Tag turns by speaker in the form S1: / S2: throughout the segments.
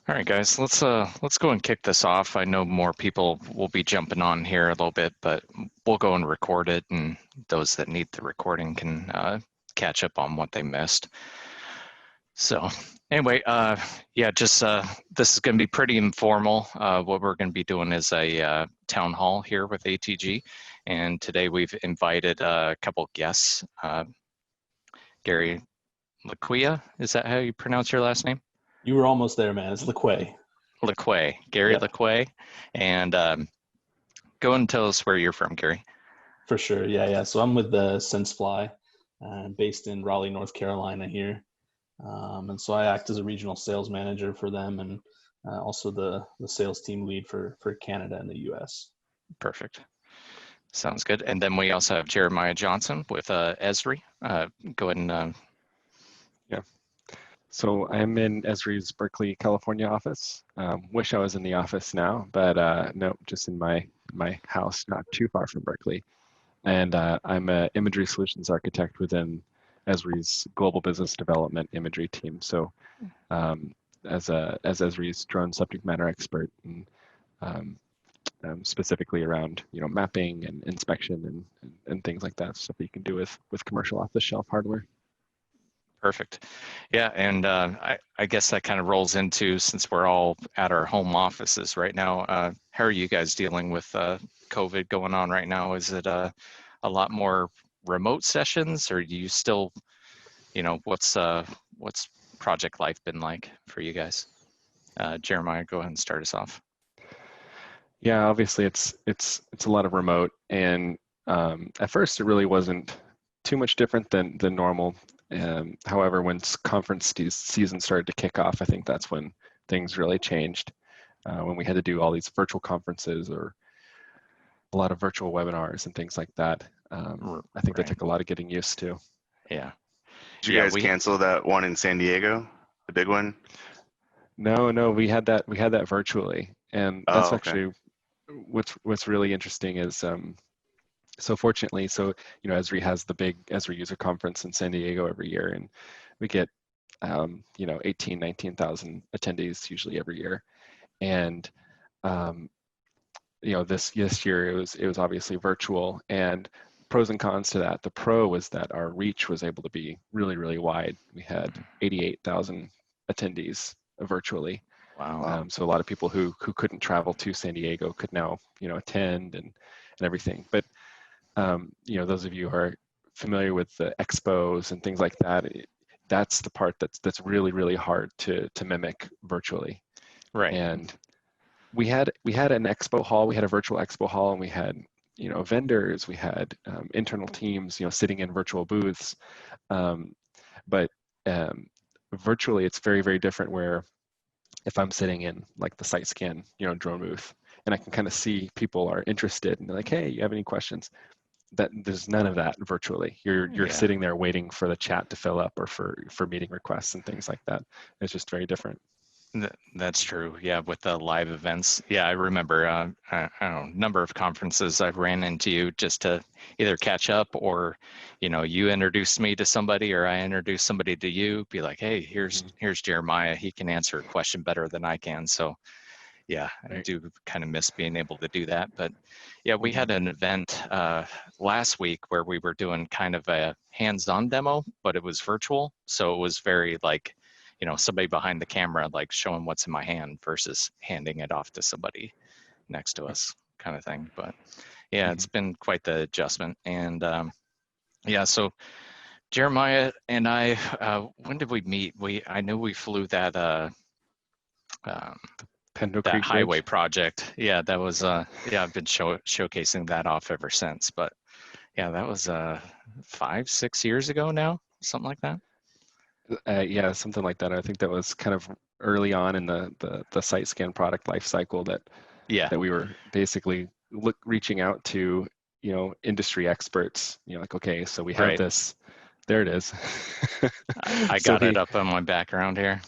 S1: All right, guys, let's go and kick this off. I know more people will be jumping on here a little bit, but we'll go and record it, and those that need the recording can catch up on what they missed. So, anyway, yeah, just this is going to be pretty informal. What we're going to be doing is a town hall here with ATG, and today we've invited a couple guests. Gary LaQuia, is that how you pronounce your last name?
S2: You were almost there, man. It's LeQuay.
S1: LaQuay, Gary
S2: Yep,
S1: LaQuay, and go and tell us where you're from, Gary.
S2: for sure. Yeah. So I'm with the SenseFly, based in Raleigh, North Carolina here. And so I act as a regional sales manager for them and also the sales team lead for Canada and the US.
S1: Perfect. Sounds good. And then we also have Jeremiah Johnson with Esri. Go ahead and
S3: Yeah. So I'm in Esri's Berkeley, California office. Wish I was in the office now, but no, just in my house, not too far from Berkeley. And I'm an imagery solutions architect within Esri's global business development imagery team. So as Esri's drone subject matter expert, and specifically around mapping and inspection and things like that, stuff that you can do with commercial off-the-shelf hardware.
S1: perfect. Yeah, and I guess that kind of rolls into, since we're all at our home offices right now, how are you guys dealing with COVID going on right now? Is it a lot more remote sessions, or do you still, what's project life been like for you guys? Jeremiah, go ahead and start us off.
S3: Yeah, obviously it's a lot of remote, and at first it really wasn't too much different than normal. However, when conference season started to kick off, I think that's when things really changed. When we had to do all these virtual conferences or a lot of virtual webinars and things like that. I think that took a lot of getting used to.
S1: Yeah.
S4: Did you guys cancel that one in San Diego, the big one?
S3: No, we had that virtually, and that's
S4: okay.
S3: actually what's really interesting is so fortunately, Esri has the big Esri user conference in San Diego every year, and we get 18, 19,000 attendees usually every year. And this year it was obviously virtual, and pros and cons to that. The pro was that our reach was able to be really, really wide. We had 88,000 attendees virtually.
S1: Wow.
S3: So a lot of people who couldn't travel to San Diego could now attend and everything. But those of you who are familiar with the expos and things like that, that's the part that's really, really hard to mimic virtually.
S1: Right.
S3: And we had an expo hall, we had a virtual expo hall, and we had vendors, we had internal teams sitting in virtual booths. But virtually it's very, very different, where if I'm sitting in like the SiteScan drone booth, and I can kind of see people are interested and they're like, hey, you have any questions? That there's none of that virtually. You're sitting there waiting for the chat to fill up, or for meeting requests and things like that. It's just very different.
S1: That's true. Yeah, with the live events. Yeah, I remember, I don't know, number of conferences I've ran into you just to either catch up, or, you introduced me to somebody, or I introduced somebody to you, be like, hey, here's Jeremiah. He can answer a question better than I can. So yeah, I do kind of miss being able to do that. But yeah, we had an event last week where we were doing kind of a hands-on demo, but it was virtual. So it was very like, somebody behind the camera, like showing what's in my hand versus handing it off to somebody next to us, kind of thing. But yeah, it's been quite the adjustment. And yeah, so Jeremiah and I, when did we meet? I know we flew that
S3: Pendo
S1: that
S3: Creek
S1: highway
S3: Ridge.
S1: project. Yeah, that was yeah, I've been showcasing that off ever since. But yeah, that was 5-6 years ago now, something like that.
S3: Yeah, something like that. I think that was kind of early on in the SiteScan product life cycle that we were basically reaching out to industry experts. Like, okay, so we have this. There it is.
S1: I got it up on my background here.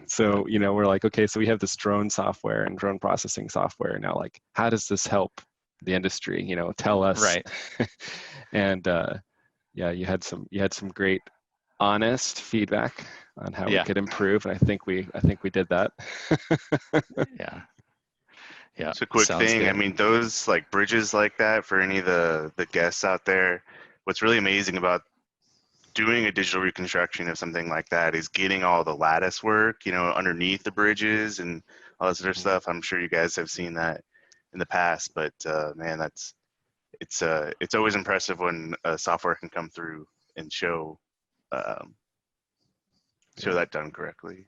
S3: So we're like, okay, so we have this drone software and drone processing software now. Like, how does this help the industry? Tell us.
S1: Right.
S3: And yeah, you had some great honest feedback on how we
S1: Yeah.
S3: could improve, and I think we did that.
S1: Yeah. Yeah.
S4: It's a quick
S1: Sounds
S4: thing. I
S1: good.
S4: mean, those like bridges like that for any of the guests out there, what's really amazing about doing a digital reconstruction of something like that is getting all the lattice work, underneath the bridges and all this other stuff. I'm sure you guys have seen that in the past, but man, it's always impressive when software can come through and show um,
S1: Yeah.
S4: that done correctly.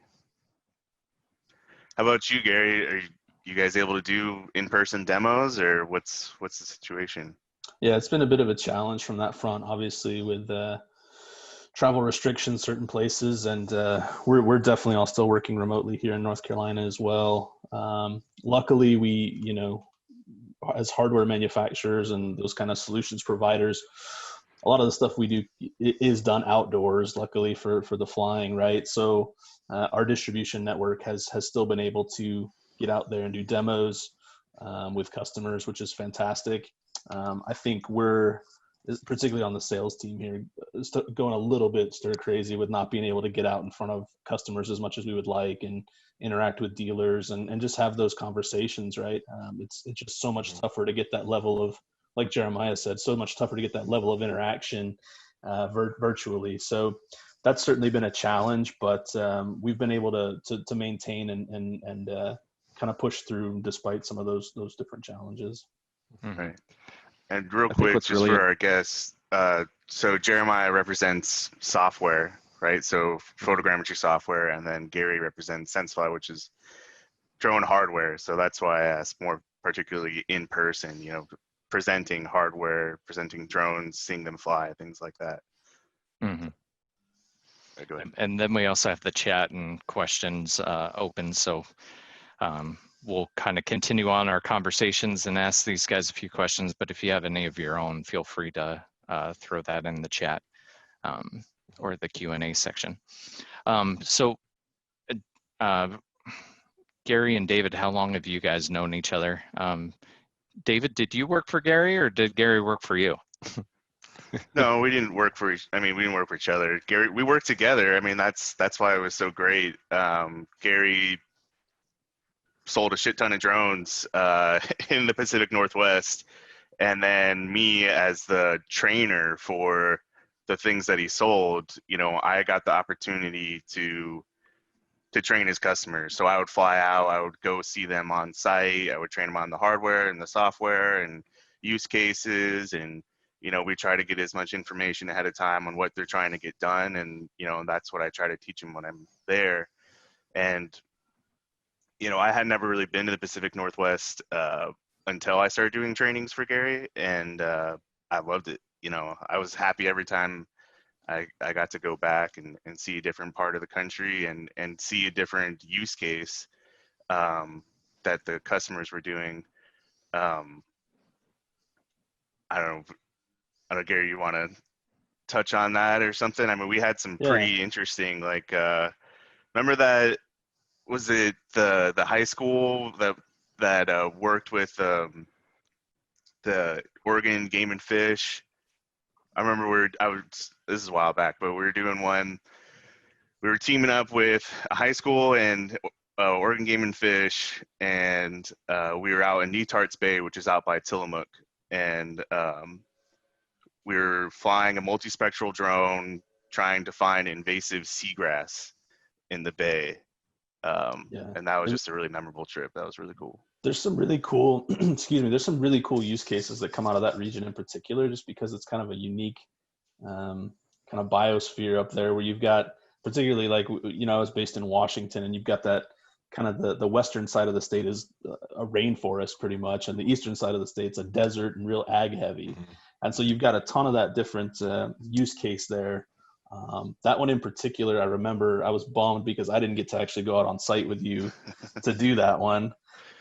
S4: How about you, Gary? Are you guys able to do in-person demos, or what's the situation?
S2: Yeah, it's been a bit of a challenge from that front, obviously, with travel restrictions certain places, and we're definitely all still working remotely here in North Carolina as well. Luckily, we, as hardware manufacturers and those kind of solutions providers, a lot of the stuff we do is done outdoors, luckily for the flying, right? So our distribution network has still been able to get out there and do demos with customers, which is fantastic. I think we're, particularly on the sales team here, going a little bit stir crazy with not being able to get out in front of customers as much as we would like and interact with dealers and just have those conversations, right? It's just so much tougher to get that level of, like Jeremiah said, so much tougher to get that level of interaction virtually. So that's certainly been a challenge, but we've been able to maintain and kind of push through despite some of those different challenges.
S1: Mhm.
S4: Right. And real
S3: I think
S4: quick,
S3: what's
S4: just
S3: really
S4: for our guests, so Jeremiah represents software, right? So photogrammetry software, and then Gary represents SenseFly, which is drone hardware. So that's why I asked more particularly in person, presenting hardware, presenting drones, seeing them fly, things like that.
S1: Mhm.
S4: Okay, go ahead.
S1: And then we also have the chat and questions open. So we'll kind of continue on our conversations and ask these guys a few questions. But if you have any of your own, feel free to throw that in the chat or the Q&A section. So Gary and David, how long have you guys known each other? David, did you work for Gary or did Gary work for you?
S4: No, we didn't work for we didn't work for each other. Gary, we worked together. I mean, that's why it was so great. Gary sold a shit ton of drones in the Pacific Northwest, and then me as the trainer for the things that he sold, I got the opportunity to train his customers. So I would fly out, I would go see them on site, I would train them on the hardware and the software and use cases, and we try to get as much information ahead of time on what they're trying to get done, and that's what I try to teach them when I'm there. And I had never really been to the Pacific Northwest until I started doing trainings for Gary, and I loved it. I was happy every time I got to go back and see a different part of the country and see a different use case that the customers were doing. I don't know, Gary, you want to touch on that or something? I mean, we had some pretty interesting, like, remember that, was it the high school that worked with the Oregon Game and Fish? I remember this is a while back, but we were doing one. We were teaming up with a high school and Oregon Game and Fish, and we were out in Netarts Bay, which is out by Tillamook, and we were flying a multispectral drone trying to find invasive seagrass in the bay. And that was just a really memorable trip. That was really cool.
S2: There's some really cool, there's some really cool use cases that come out of that region in particular, just because it's kind of a unique kind of biosphere up there where you've got, particularly like, I was based in Washington, and you've got that kind of the western side of the state is a rainforest pretty much, and the eastern side of the state's a desert and real ag heavy. Mm-hmm. And so you've got a ton of that different use case there. That one in particular, I remember I was bummed because I didn't get to actually go out on site with you to do that one.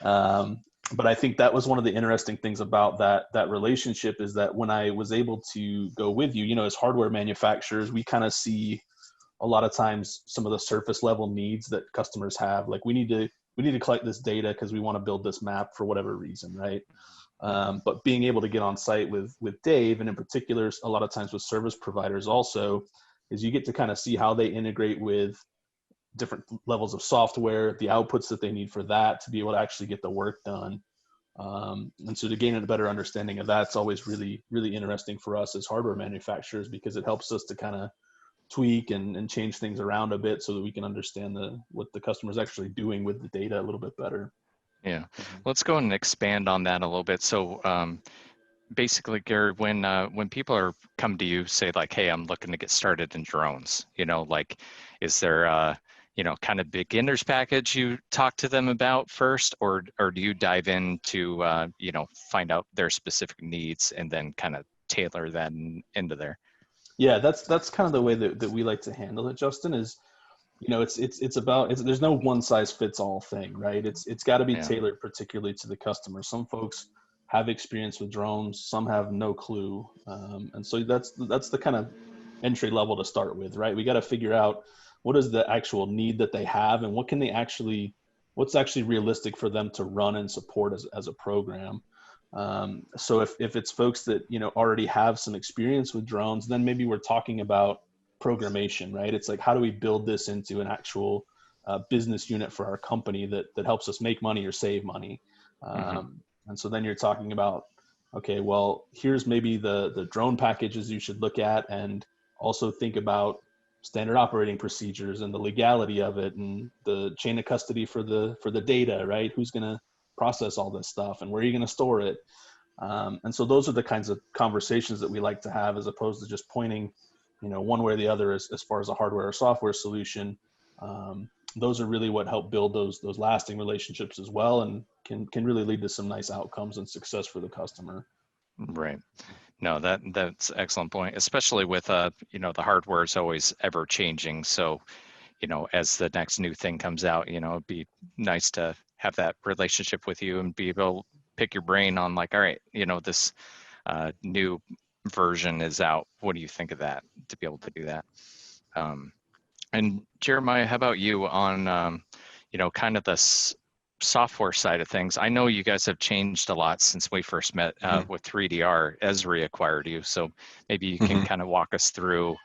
S2: But I think that was one of the interesting things about that relationship, is that when I was able to go with you, as hardware manufacturers, we kind of see a lot of times some of the surface level needs that customers have. Like, we need to collect this data because we want to build this map for whatever reason, right? But being able to get on site with Dave, and in particular, a lot of times with service providers also, is you get to kind of see how they integrate with different levels of software, the outputs that they need for that to be able to actually get the work done. And so to gain a better understanding of that's always really, really interesting for us as hardware manufacturers, because it helps us to kind of tweak and change things around a bit so that we can understand what the customer is actually doing with the data a little bit better.
S1: Yeah, let's go and expand on that a little bit. So basically, Gary, when people come to you, say like, hey, I'm looking to get started in drones, like, is there kind of beginner's package you talk to them about first, or do you dive into find out their specific needs and then kind of tailor that into there?
S2: Yeah, that's kind of the way that we like to handle it, Justin, is it's about there's no one size fits all thing, right? It's got to be tailored particularly to the customer. Some folks have experience with drones, some have no clue, and so that's the kind of entry level to start with, right? We got to figure out what is the actual need that they have, and what's actually realistic for them to run and support as a program. So if it's folks that already have some experience with drones, then maybe we're talking about programmation, right? It's like, how do we build this into an actual business unit for our company that helps us make money or save money? And so then you're talking about, okay, well, here's maybe the drone packages you should look at, and also think about standard operating procedures and the legality of it and the chain of custody for the data, right? Who's going to process all this stuff and where are you going to store it? And so those are the kinds of conversations that we like to have, as opposed to just pointing, one way or the other as far as a hardware or software solution. Those are really what help build those lasting relationships as well, and can really lead to some nice outcomes and success for the customer.
S1: Right. No, that's an excellent point, especially with the hardware is always ever changing. So, as the next new thing comes out, it'd be nice to have that relationship with you and be able to pick your brain on like, all right, this new version is out. What do you think of that, to be able to do that? And Jeremiah, how about you on, kind of the software side of things? I know you guys have changed a lot since we first met with 3DR. Esri acquired you, so maybe you can kind of walk us through,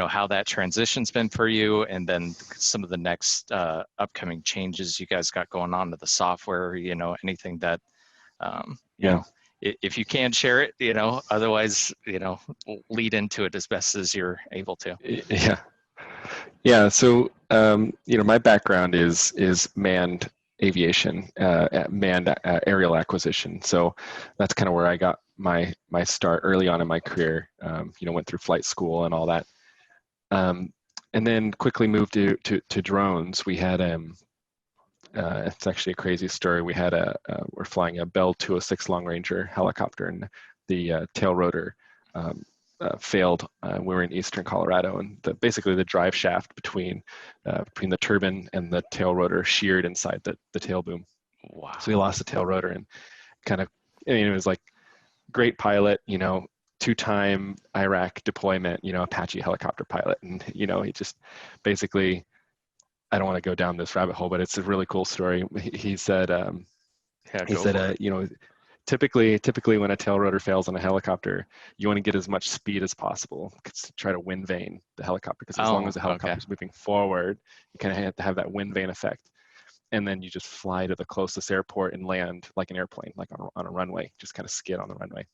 S1: how that transition's been for you, and then some of the next upcoming changes you guys got going on to the software. Anything that, if you can share it, otherwise, lead into it as best as you're able to.
S3: Yeah. So, my background is manned aviation, manned aerial acquisition. So that's kind of where I got my start early on in my career. Went through flight school and all that, and then quickly moved to drones. We had it's actually a crazy story. We had we're flying a Bell 206 Long Ranger helicopter, and the tail rotor failed. We were in eastern Colorado, and basically the drive shaft between the turbine and the tail rotor sheared inside the tail boom.
S1: Wow.
S3: So we lost the tail rotor, and kind of, it was like great pilot, two-time Iraq deployment, Apache helicopter pilot. And, he just basically, I don't want to go down this rabbit hole, but it's a really cool story. He said, typically when a tail rotor fails on a helicopter, you want to get as much speed as possible to try to wind vane the helicopter, because as long as the helicopter is moving forward, you kind of have to have that wind vane effect. And then you just fly to the closest airport and land like an airplane, like on a runway, just kind of skid on the runway.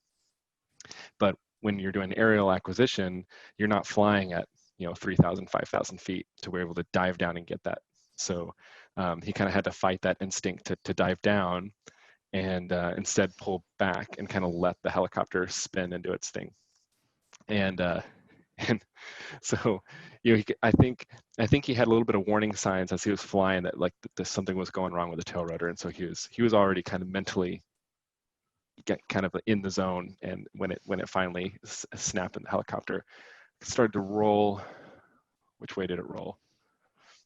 S3: But when you're doing aerial acquisition, you're not flying at 3,000, 5,000 feet to be able to dive down and get that. So he kind of had to fight that instinct to dive down, and instead pull back and kind of let the helicopter spin and do its thing. And so, I think he had a little bit of warning signs as he was flying that like something was going wrong with the tail rotor, and so he was already kind of mentally kind of in the zone. And when it finally snapped in the helicopter, it started to roll. Which way did it roll?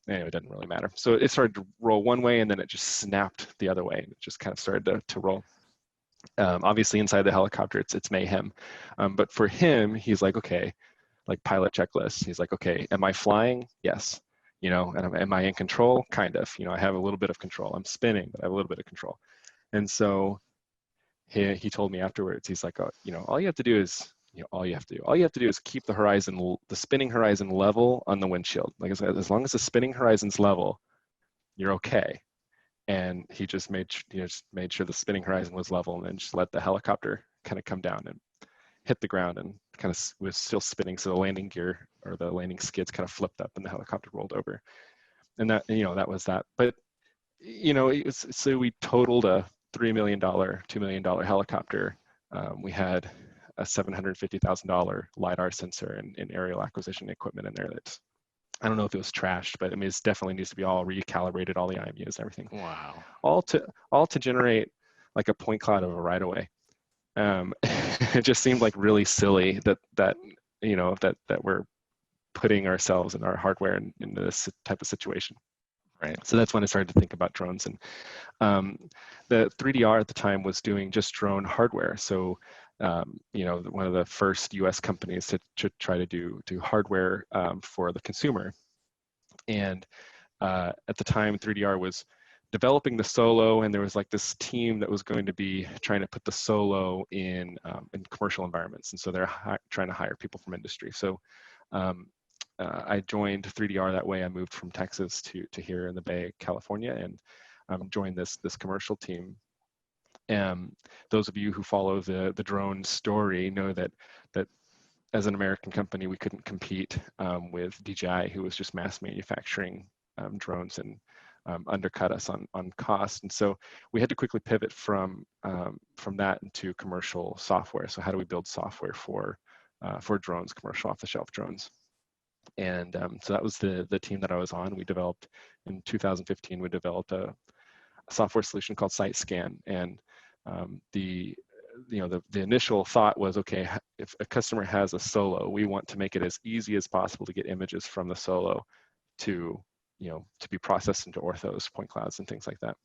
S3: Anyway, it doesn't really matter. So it started to roll one way, and then it just snapped the other way, and it just kind of started to roll. Obviously, inside the helicopter, it's mayhem. But for him, he's like, okay, like pilot checklist. He's like, okay, am I flying? Yes. And am I in control? Kind of. I have a little bit of control. I'm spinning, but I have a little bit of control. And so he told me afterwards, he's like, all you have to do is, all you have to do is keep the spinning horizon level on the windshield. Like as long as the spinning horizon's level, you're okay. And he just made sure the spinning horizon was level, and then just let the helicopter kind of come down and hit the ground, and kind of was still spinning. So the landing gear or the landing skids kind of flipped up and the helicopter rolled over. And that was that. But so we totaled a $3 million, $2 million helicopter. We had a $750,000 LiDAR sensor and aerial acquisition equipment in there that, I don't know if it was trashed, but I mean, it definitely needs to be all recalibrated, all the IMUs and everything.
S1: Wow.
S3: All to generate like a point cloud of a right away. It just seemed like really silly that we're putting ourselves and our hardware into this type of situation.
S1: Right.
S3: So that's when I started to think about drones. And the 3DR at the time was doing just drone hardware. So one of the first U.S. companies to try to do hardware for the consumer. And at the time, 3DR was developing the Solo, and there was like this team that was going to be trying to put the Solo in commercial environments. And so they're trying to hire people from industry. So I joined 3DR that way. I moved from Texas to here in the Bay, California, and joined this commercial team. Those of you who follow the drone story know that as an American company, we couldn't compete with DJI, who was just mass manufacturing drones and undercut us on cost. And so we had to quickly pivot from that into commercial software. So how do we build software for drones, commercial off-the-shelf drones? And so that was the team that I was on. We developed in 2015. We developed a software solution called SiteScan, and the initial thought was, okay, if a customer has a Solo, we want to make it as easy as possible to get images from the Solo to be processed into orthos, point clouds, and things like that.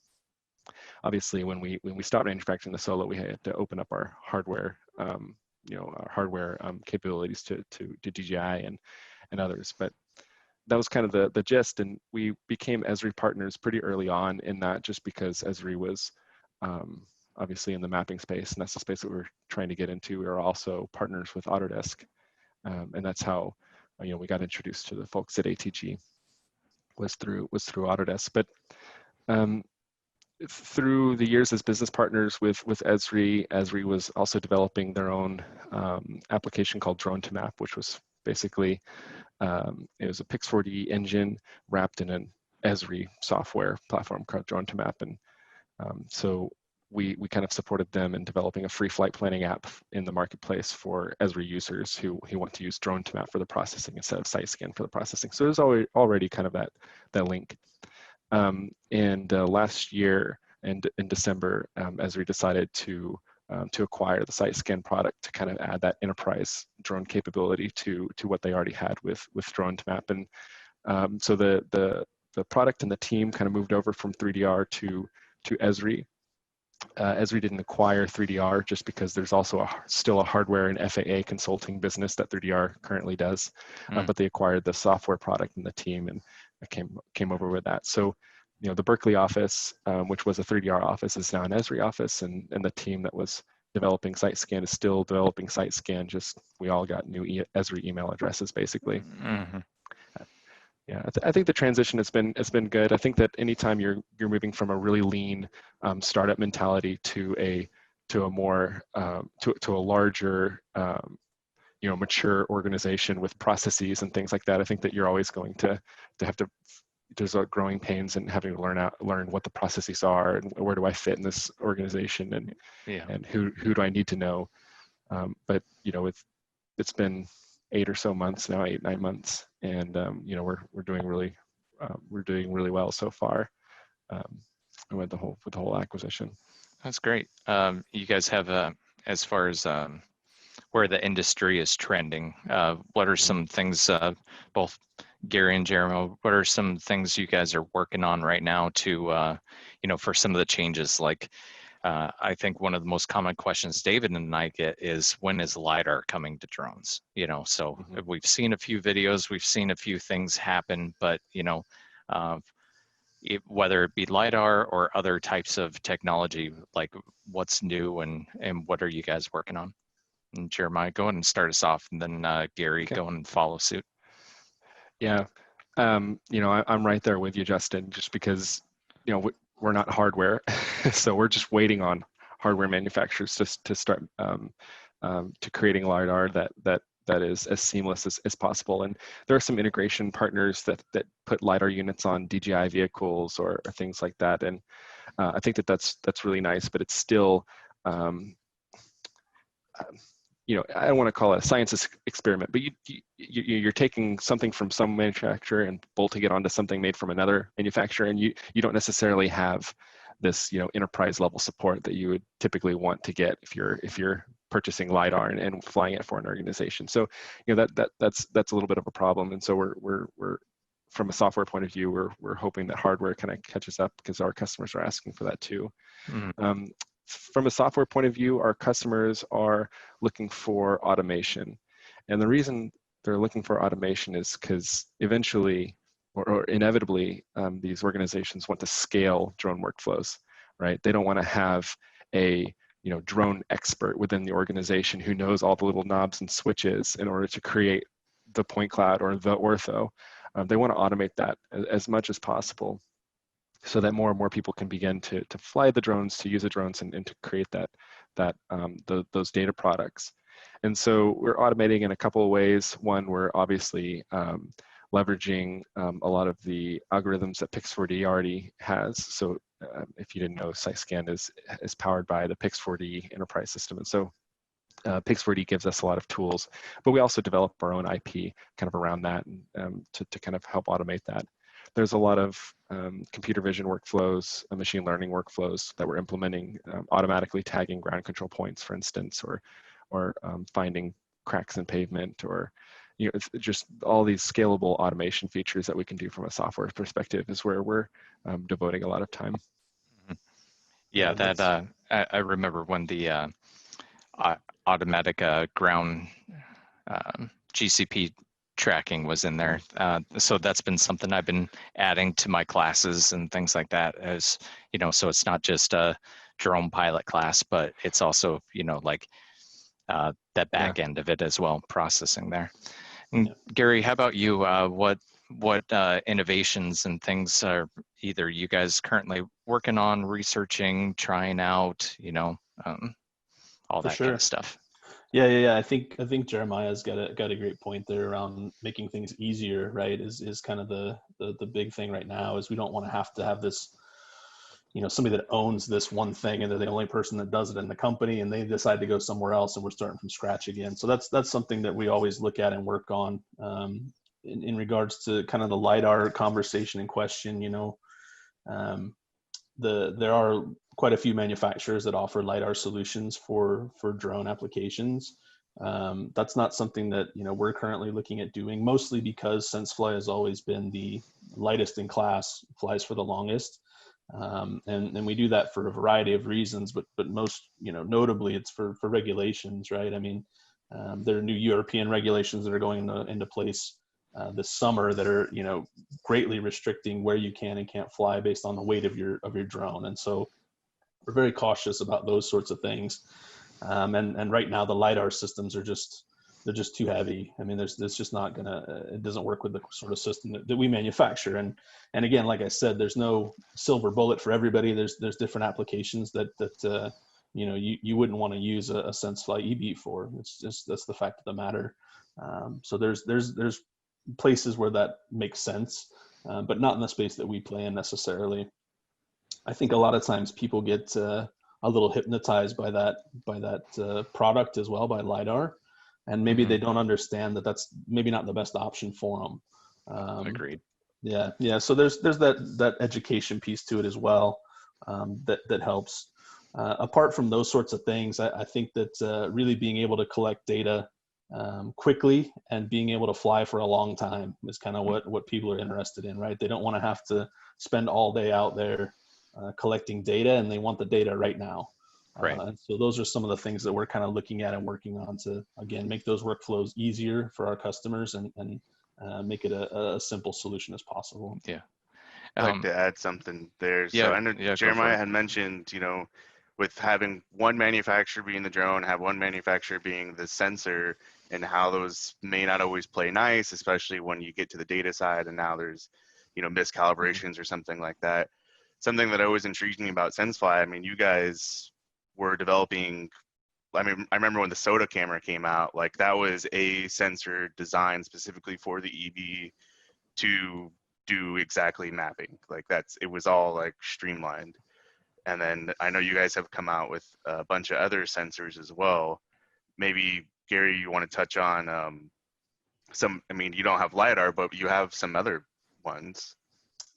S3: Obviously, when we stopped manufacturing the Solo, we had to open up our hardware, capabilities to DJI and others. But that was kind of the gist, and we became Esri partners pretty early on in that, just because Esri was obviously in the mapping space, and that's the space that we're trying to get into. We are also partners with Autodesk, and that's how we got introduced to the folks at ATG, was through Autodesk. But through the years as business partners with Esri was also developing their own application called Drone to Map, which was basically it was a Pix4D engine wrapped in an Esri software platform called Drone to Map. And so we kind of supported them in developing a free flight planning app in the marketplace for Esri users who want to use Drone to Map for the processing instead of SiteScan for the processing. So there's already kind of that link. And last year, and in December, Esri decided to acquire the SiteScan product to kind of add that enterprise drone capability to what they already had with Drone to Map. And so the product and the team kind of moved over from 3DR to Esri. Esri didn't acquire 3DR just because there's also still a hardware and FAA consulting business that 3DR currently does, but they acquired the software product and the team, and came over with that. So, the Berkeley office, which was a 3DR office, is now an Esri office, and the team that was developing SiteScan is still developing SiteScan. Just we all got new Esri email addresses, basically.
S1: Mm-hmm.
S3: Yeah, I think the transition has been good. I think that anytime you're moving from a really lean startup mentality to a more to a larger mature organization with processes and things like that, I think that you're always going to have to. There's growing pains and having to learn what the processes are and where do I fit in this organization and who do I need to know. But it's been 8 or so months now, 8-9 months, and we're doing really well so far with the whole acquisition.
S1: That's great. You guys have as far as where the industry is trending, what are some things, both Gary and Jeremy, what are some things you guys are working on right now to for some of the changes? Like I think one of the most common questions David and I get is, when is LiDAR coming to drones? So we've seen a few videos, we've seen a few things happen, but whether it be LiDAR or other types of technology, like what's new and what are you guys working on? And Jeremiah, go ahead and start us off, and then Gary,
S3: Okay.
S1: go and follow suit.
S3: Yeah. I'm right there with you, Justin, just because, we're not hardware. So we're just waiting on hardware manufacturers to start to creating LiDAR that is as seamless as possible. And there are some integration partners that put LiDAR units on DJI vehicles or things like that. And I think that's really nice, but it's still, I don't want to call it a science experiment, but you're taking something from some manufacturer and bolting it onto something made from another manufacturer, and you don't necessarily have this enterprise level support that you would typically want to get if you're purchasing LiDAR and flying it for an organization. So that's a little bit of a problem, and so we're from a software point of view, we're hoping that hardware kind of catches up because our customers are asking for that too.
S1: Mm.
S3: From a software point of view, our customers are looking for automation. And the reason they're looking for automation is because eventually or inevitably, these organizations want to scale drone workflows, right? They don't want to have a drone expert within the organization who knows all the little knobs and switches in order to create the point cloud or the ortho. They want to automate that as much as possible, so that more and more people can begin to fly the drones, to use the drones, and to create those data products. And so we're automating in a couple of ways. One, we're obviously leveraging a lot of the algorithms that Pix4D already has. So if you didn't know, SiteScan is powered by the Pix4D enterprise system. And so Pix4D gives us a lot of tools, but we also develop our own IP kind of around that to kind of help automate that. There's a lot of computer vision workflows, machine learning workflows that we're implementing, automatically tagging ground control points, for instance, or finding cracks in pavement, or it's just all these scalable automation features that we can do from a software perspective is where we're devoting a lot of time.
S1: Yeah, I remember when the automatic ground GCP tracking was in there. So that's been something I've been adding to my classes and things like that, as so it's not just a drone pilot class, but it's also like that back end of it as well, processing there. And Gary, how about you? What innovations and things are either you guys currently working on, researching, trying out, all
S2: For
S1: that
S2: sure.
S1: kind of stuff?
S2: Yeah. I think Jeremiah's got a great point there around making things easier, right? Is kind of the big thing right now, is we don't want to have this, somebody that owns this one thing and they're the only person that does it in the company, and they decide to go somewhere else and we're starting from scratch again. So that's something that we always look at and work on. In regards to kind of the LiDAR conversation in question, there are quite a few manufacturers that offer LiDAR solutions for drone applications. That's not something that we're currently looking at doing, mostly because SenseFly has always been the lightest in class, flies for the longest, and we do that for a variety of reasons. But most notably, it's for regulations, right? I mean, there are new European regulations that are going into place this summer that are greatly restricting where you can and can't fly based on the weight of your drone. And so we're very cautious about those sorts of things. And right now the LiDAR systems they're just too heavy. I mean, there's just not it doesn't work with the sort of system that we manufacture. And again, like I said, there's no silver bullet for everybody. There's different applications that you wouldn't want to use a SenseFly eBeat for. It's just, that's the fact of the matter. So there's places where that makes sense, but not in the space that we play in necessarily. I think a lot of times people get a little hypnotized by that product as well, by LiDAR, and maybe they don't understand that that's maybe not the best option for them.
S1: Agreed.
S2: Yeah. So there's that education piece to it as well, that helps. Apart from those sorts of things, I think that really being able to collect data quickly and being able to fly for a long time is kind of what people are interested in, right? They don't want to have to spend all day out there collecting data, and they want the data right now.
S1: Right.
S2: And so those are some of the things that we're kind of looking at and working on to, again, make those workflows easier for our customers and make it a simple solution as possible.
S1: Yeah.
S4: I'd like to add something there. So
S1: yeah,
S4: I know
S1: go for
S4: Jeremiah
S1: it.
S4: had mentioned, with having one manufacturer being the drone, have one manufacturer being the sensor, and how those may not always play nice, especially when you get to the data side and now there's, miscalibrations or something like that. Something that always intrigued me about SenseFly, I mean, you guys were developing, I remember when the SOTA camera came out, like that was a sensor designed specifically for the EV to do exactly mapping. Like it was all like streamlined. And then I know you guys have come out with a bunch of other sensors as well. Maybe Gary, you want to touch on you don't have LiDAR, but you have some other ones.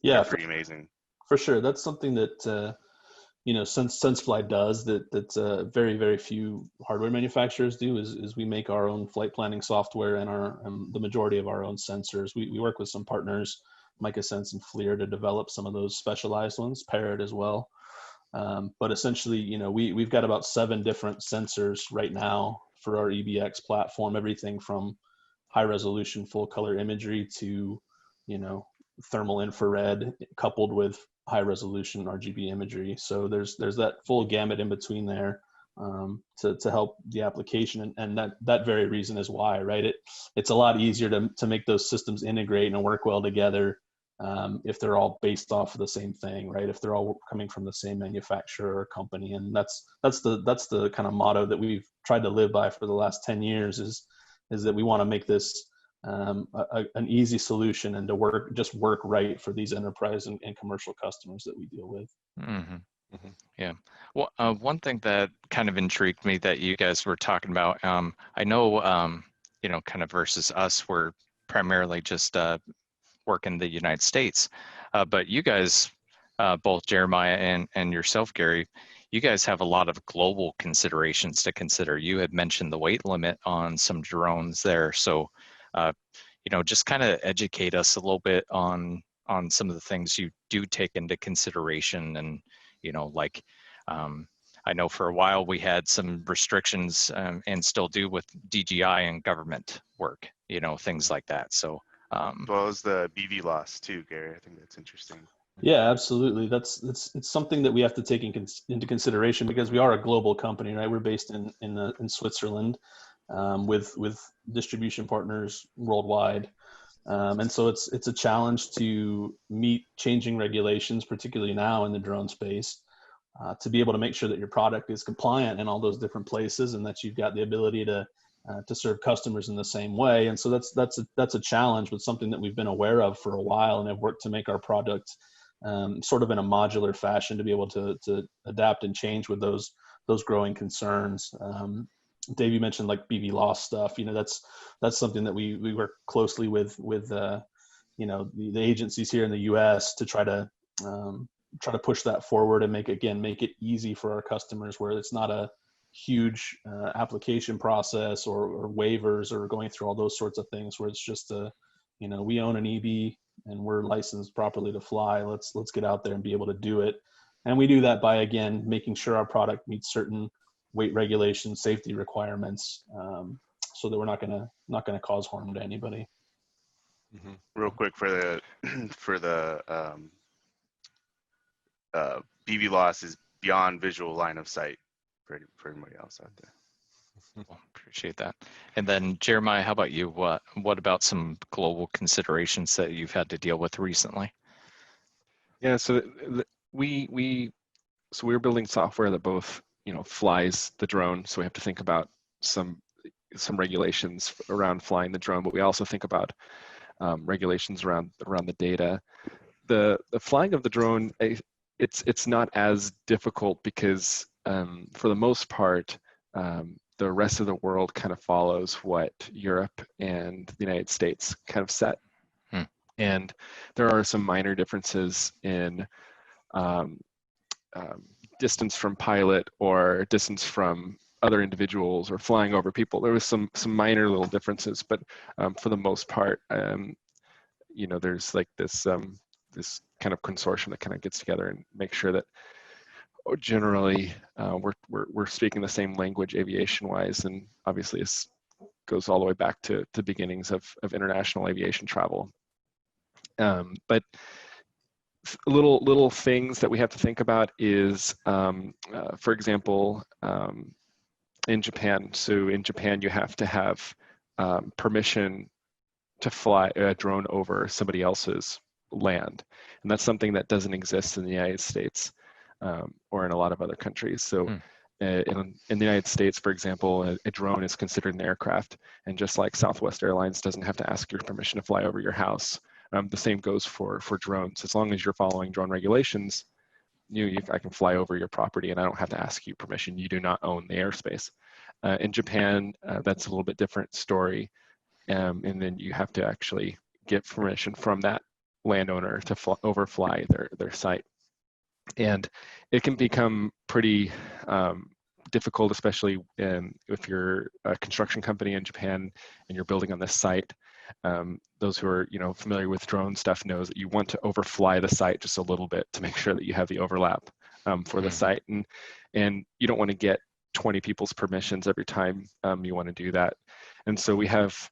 S2: Yeah,
S4: They're pretty amazing.
S2: For sure. That's something that, SenseFly does that very, very few hardware manufacturers do is we make our own flight planning software and the majority of our own sensors. We work with some partners, MicaSense and FLIR, to develop some of those specialized ones, Parrot as well. But essentially, we've got about 7 different sensors right now for our EBX platform, everything from high resolution full color imagery to, thermal infrared coupled with high resolution RGB imagery. So there's that full gamut in between there to help the application. And that very reason is why, right? It's a lot easier to make those systems integrate and work well together if they're all based off of the same thing, right? If they're all coming from the same manufacturer or company. And that's the kind of motto that we've tried to live by for the last 10 years is that we want to make this an easy solution and to work right for these enterprise and commercial customers that we deal with.
S1: Mm-hmm. Mm-hmm. Yeah. Well, one thing that kind of intrigued me that you guys were talking about, I know, kind of versus us, we're primarily just work in the United States, but you guys, both Jeremiah and yourself, Gary, you guys have a lot of global considerations to consider. You had mentioned the weight limit on some drones there. So, just kind of educate us a little bit on some of the things you do take into consideration. And, I know for a while we had some restrictions and still do with DJI and government work, things like that. So,
S4: as well as the BV loss too, Gary. I think that's interesting.
S2: Yeah, absolutely. It's something that we have to take into consideration because we are a global company, right? We're based in Switzerland with distribution partners worldwide, and so it's a challenge to meet changing regulations, particularly now in the drone space, to be able to make sure that your product is compliant in all those different places and that you've got the ability to serve customers in the same way. And so that's a challenge, but something that we've been aware of for a while and have worked to make our product sort of in a modular fashion to be able to adapt and change with those growing concerns. Dave, you mentioned like BV loss stuff. That's something that we work closely with the agencies here in the U.S. to try to push that forward and make it easy for our customers, where it's not a huge application process or waivers or going through all those sorts of things, where it's just we own an EB and we're licensed properly to fly. Let's get out there and be able to do it. And we do that by, again, making sure our product meets certain weight regulations, safety requirements, so that we're not gonna cause harm to anybody.
S3: Mm-hmm.
S4: Real quick for the BV loss is beyond visual line of sight for everybody else out there.
S1: Well, appreciate that. And then Jeremiah, how about you? What about some global considerations that you've had to deal with recently?
S3: Yeah, so we're building software that both flies the drone, so we have to think about some regulations around flying the drone, but we also think about regulations around the data. The flying of the drone, it's not as difficult because for the most part, the rest of the world kind of follows what Europe and the United States kind of set. And there are some minor differences in distance from pilot or distance from other individuals or flying over people. There was some minor little differences, but for the most part, there's like this kind of consortium that kind of gets together and makes sure that generally we're speaking the same language aviation-wise, and obviously this goes all the way back to the beginnings of international aviation travel. But little things that we have to think about is, for example, in Japan. So in Japan, you have to have permission to fly a drone over somebody else's land, and that's something that doesn't exist in the United States or in a lot of other countries. So. In the United States, for example, a drone is considered an aircraft, and just like Southwest Airlines doesn't have to ask your permission to fly over your house, the same goes for drones. As long as you're following drone regulations, I can fly over your property, and I don't have to ask you permission. You do not own the airspace. In Japan, that's a little bit different story, and then you have to actually get permission from that landowner to overfly their site. And it can become pretty difficult, especially if you're a construction company in Japan and you're building on this site. Those who are familiar with drone stuff knows that you want to overfly the site just a little bit to make sure that you have the overlap for the site, and you don't want to get 20 people's permissions every time you want to do that. And so we have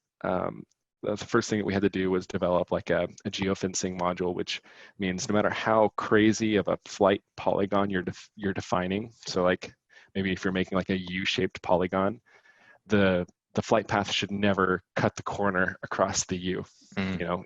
S3: the first thing that we had to do was develop like a geofencing module, which means no matter how crazy of a flight polygon you're defining, so like maybe if you're making like a U-shaped polygon, the flight path should never cut the corner across the U.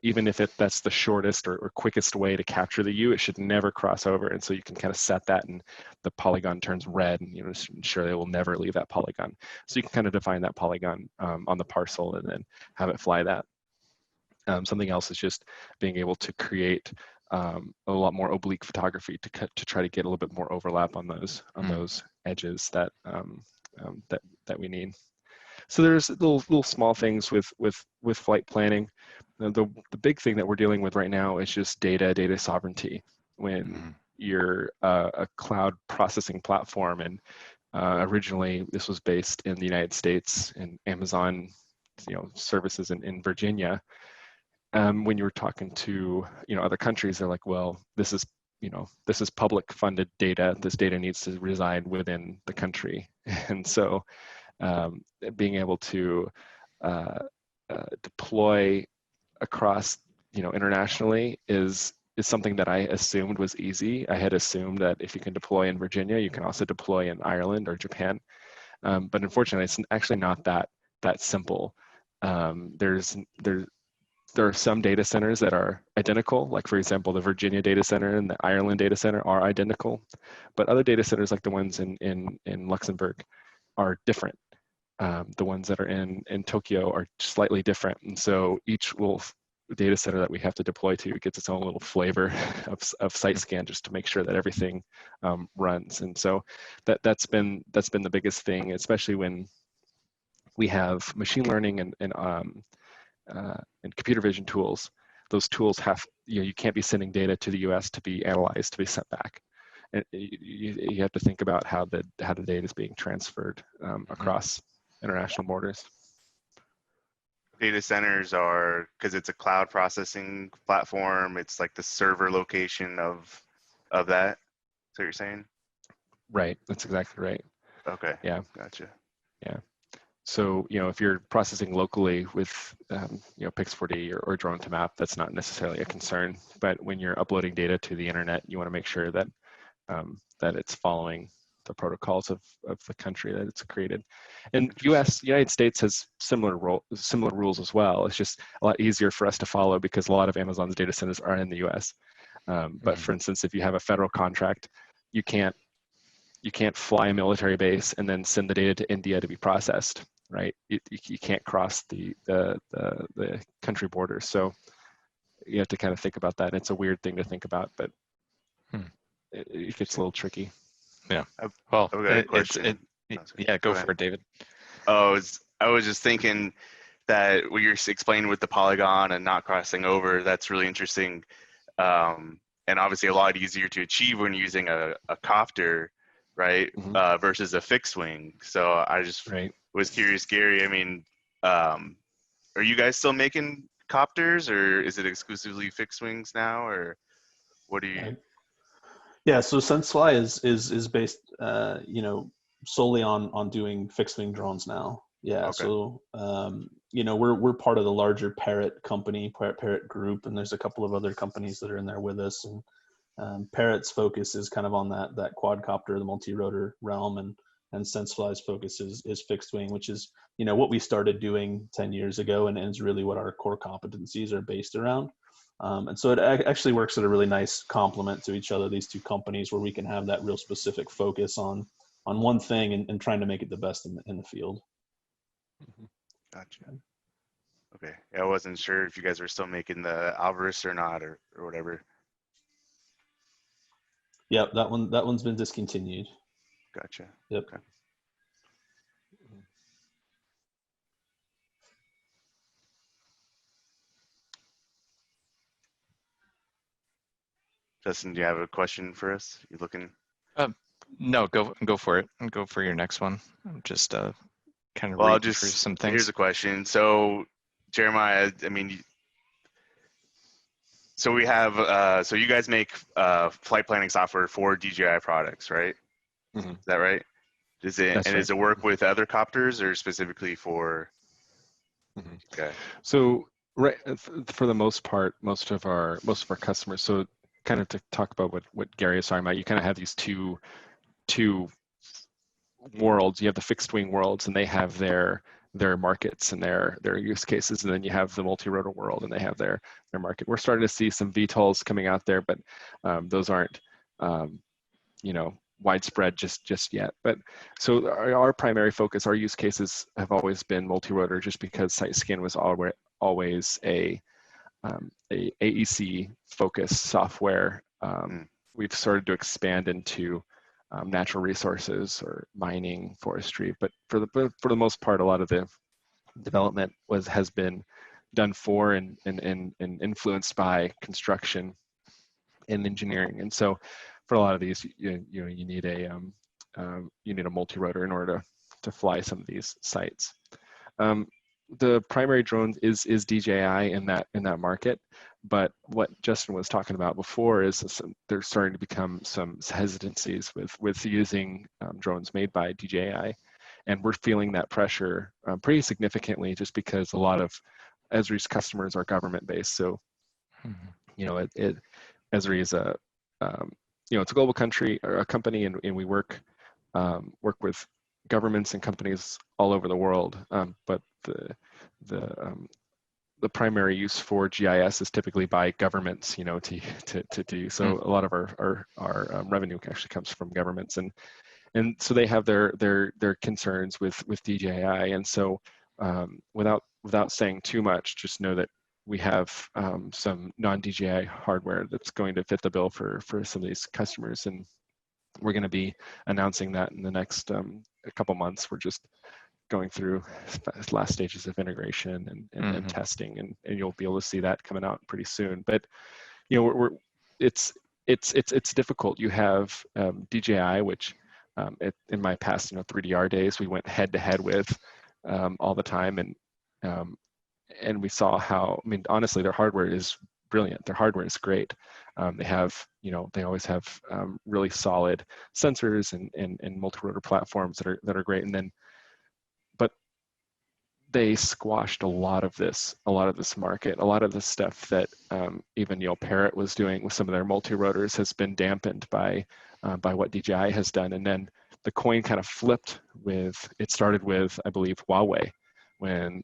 S3: Even if that's the shortest or quickest way to capture the U, it should never cross over. And so you can kind of set that, and the polygon turns red, and ensure they will never leave that polygon. So you can kind of define that polygon on the parcel and then have it fly that. Something else is just being able to create a lot more oblique photography to try to get a little bit more overlap on those edges that we need. So there's little small things with flight planning. The big thing that we're dealing with right now is just data sovereignty. When you're a cloud processing platform, and originally this was based in the United States and Amazon, services in Virginia. When you were talking to other countries, they're like, well, this is public funded data. This data needs to reside within the country, and so being able to deploy across internationally is something that I assumed was easy. I had assumed that if you can deploy in Virginia, you can also deploy in Ireland or Japan, but unfortunately, it's actually not that simple. There are some data centers that are identical, like for example, the Virginia data center and the Ireland data center are identical, but other data centers like the ones in Luxembourg are different. The ones that are in Tokyo are slightly different. And so each little data center that we have to deploy to gets its own little flavor of site scan, just to make sure that everything runs. And so that's been the biggest thing, especially when we have machine learning and computer vision tools. Those tools you can't be sending data to the US to be analyzed, to be sent back. And you have to think about how the data is being transferred across international borders.
S4: Data centers are, because it's a cloud processing platform, it's like the server location of that. Is that what you're saying?
S3: Right, that's exactly right.
S4: Okay.
S3: Yeah.
S4: Gotcha.
S3: Yeah. So, if you're processing locally with, Pix4D or Drone2Map, that's not necessarily a concern. But when you're uploading data to the internet, you want to make sure that that it's following the protocols of the country that it's created. And United States has similar rules as well. It's just a lot easier for us to follow because a lot of Amazon's data centers are in the US. But for instance, if you have a federal contract, you can't fly a military base and then send the data to India to be processed, right? You can't cross the country borders. So you have to kind of think about that. And it's a weird thing to think about, but it gets a little tricky.
S1: Yeah. Well,
S4: Okay,
S1: yeah, go for it, David.
S4: I was just thinking that what you're explaining with the polygon and not crossing over, that's really interesting. And obviously a lot easier to achieve when using a copter, right? Versus a fixed wing. So I just was curious, Gary, I mean, are you guys still making copters, or is it exclusively fixed wings now, or what do you?
S2: Yeah, so SenseFly is based, solely on doing fixed wing drones now. Yeah, okay. So we're part of the larger Parrot company, Parrot Group, and there's a couple of other companies that are in there with us, and Parrot's focus is kind of on that quadcopter, the multi-rotor realm, and SenseFly's focus is fixed wing, which is what we started doing 10 years ago, and is really what our core competencies are based around. And so it actually works at a really nice complement to each other, these two companies, where we can have that real specific focus on one thing and trying to make it the best in the field.
S4: Gotcha. Okay. Yeah, I wasn't sure if you guys were still making the Alvarez or not, or whatever.
S2: Yep, that one's been discontinued.
S4: Gotcha.
S2: Yep.
S4: Okay. Justin, do you have a question for us? You looking?
S1: No, go for it. And go for your next one. I'm just kind of
S4: Well,
S1: reading through some things.
S4: Here's a question. So, Jeremiah, I mean, so we have, so you guys make flight planning software for DJI products, right?
S3: Mhm.
S4: Is that right? Does it,
S3: That's
S4: and
S3: right.
S4: does it work with other copters or specifically for?
S3: Mhm.
S4: Okay.
S3: So right, for the most part, most of our customers. So kind of to talk about what Gary is talking about, you kind of have these two worlds. You have the fixed wing worlds, and they have their markets and their use cases, and then you have the multi-rotor world, and they have their market. We're starting to see some VTOLs coming out there, but those aren't widespread just yet. But so our primary focus, our use cases have always been multi-rotor, just because SiteScan was always a AEC focused software. We've started to expand into natural resources or mining, forestry, but for the most part, a lot of the development has been done for and influenced by construction and engineering. And so for a lot of these, you need a multi-rotor in order to fly some of these sites. The primary drone is DJI in that market, but what Justin was talking about before is there's starting to become some hesitancies with using drones made by DJI, and we're feeling that pressure pretty significantly, just because a lot of Esri's customers are government based. So Esri is it's a global company, and we work with governments and companies all over the world. But the primary use for GIS is typically by governments, to do. So a lot of our revenue actually comes from governments, and so they have their concerns with DJI. And so without saying too much, just know that we have some non-DJI hardware that's going to fit the bill for some of these customers, and we're going to be announcing that in the next a couple months. We're just going through last stages of integration and testing, and you'll be able to see that coming out pretty soon. But it's difficult. You have DJI, which in my past 3DR days, we went head to head with all the time, and we saw how, honestly, their hardware is brilliant. Their hardware is great. They always have really solid sensors and multi-rotor platforms that are great. But they squashed a lot of this market. A lot of the stuff that even Parrot was doing with some of their multi-rotors has been dampened by what DJI has done. And then the coin kind of flipped it started with, I believe, Huawei, when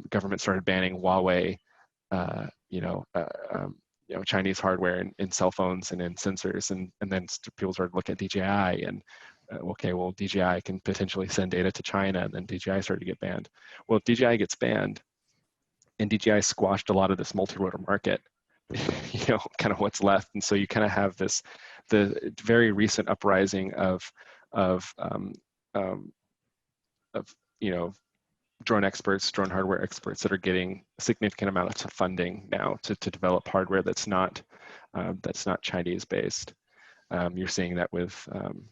S3: government started banning Huawei, Chinese hardware in cell phones and in sensors, and then people started looking at DJI and DJI can potentially send data to China, and then DJI started to get banned. Well, if DJI gets banned, and DJI squashed a lot of this multi-rotor market, kind of what's left, and so you kind of have the very recent uprising of drone experts, drone hardware experts that are getting significant amounts of funding now to develop hardware that's not Chinese based. You're seeing that with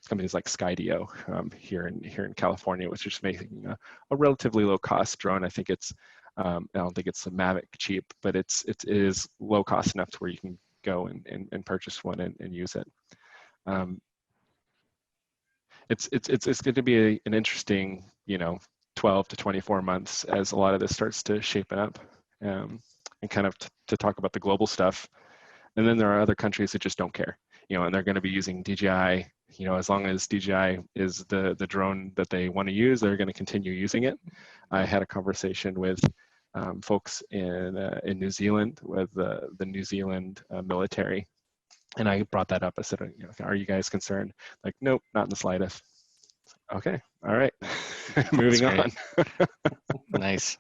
S3: companies like Skydio here in California, which is making a relatively low cost drone. I think it's I don't think it's a Mavic cheap, but it is low cost enough to where you can go and purchase one and use it. It's going to be an interesting 12 to 24 months as a lot of this starts to shape up. And kind of to talk about the global stuff, And then there are other countries that just don't care, and they're going to be using DJI, as long as DJI is the drone that they want to use, they're going to continue using it. I had a conversation with folks in New Zealand with the New Zealand military, and I brought that up. I said, are you guys concerned? Like, nope, not in the slightest. Okay, all right, moving on.
S1: Nice.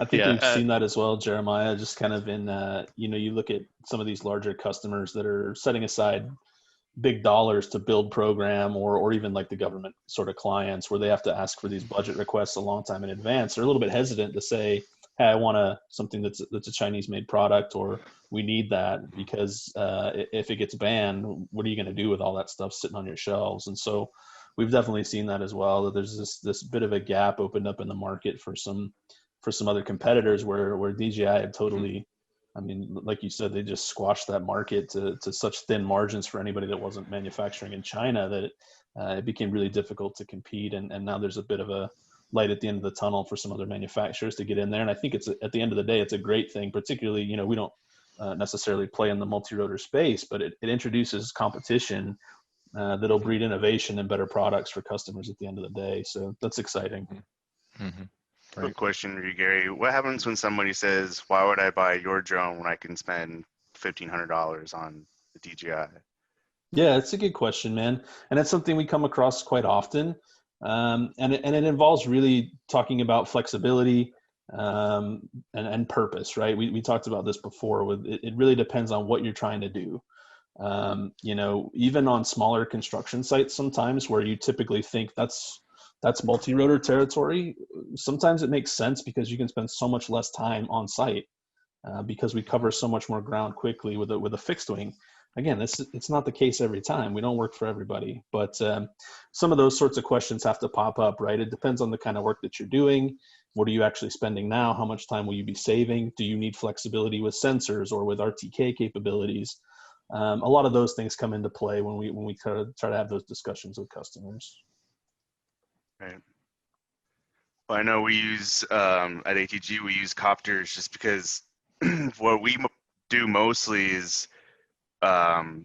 S2: I think
S1: Yeah,
S2: we've seen that as well, Jeremiah, just kind of in, you look at some of these larger customers that are setting aside big dollars to build program, or even like the government sort of clients where they have to ask for these budget requests a long time in advance. They're a little bit hesitant to say, hey, I want something that's a Chinese made product, or we need that, because if it gets banned, what are you going to do with all that stuff sitting on your shelves? And so we've definitely seen that as well, that there's this bit of a gap opened up in the market for some other competitors where DJI had totally, I mean, like you said, they just squashed that market to such thin margins for anybody that wasn't manufacturing in China that it became really difficult to compete. And now there's a bit of a light at the end of the tunnel for some other manufacturers to get in there. And I think it's, at the end of the day, it's a great thing, particularly, we don't necessarily play in the multi-rotor space, but it introduces competition that'll breed innovation and better products for customers at the end of the day. So that's exciting.
S1: Mm-hmm.
S4: Quick question for you, Gary. What happens when somebody says, why would I buy your drone when I can spend $1,500 on the DJI?
S2: Yeah, it's a good question, man. And that's something we come across quite often. And it involves really talking about flexibility and purpose, right? We talked about this before. It really depends on what you're trying to do. Even on smaller construction sites, sometimes where you typically think that's multi-rotor territory, sometimes it makes sense because you can spend so much less time on site because we cover so much more ground quickly with a fixed wing. Again, it's not the case every time. We don't work for everybody, but some of those sorts of questions have to pop up, right? It depends on the kind of work that you're doing. What are you actually spending now? How much time will you be saving? Do you need flexibility with sensors or with RTK capabilities? A lot of those things come into play when we try to have those discussions with customers.
S4: Right. Well, I know we use at ATG, we use copters just because what we do mostly is we're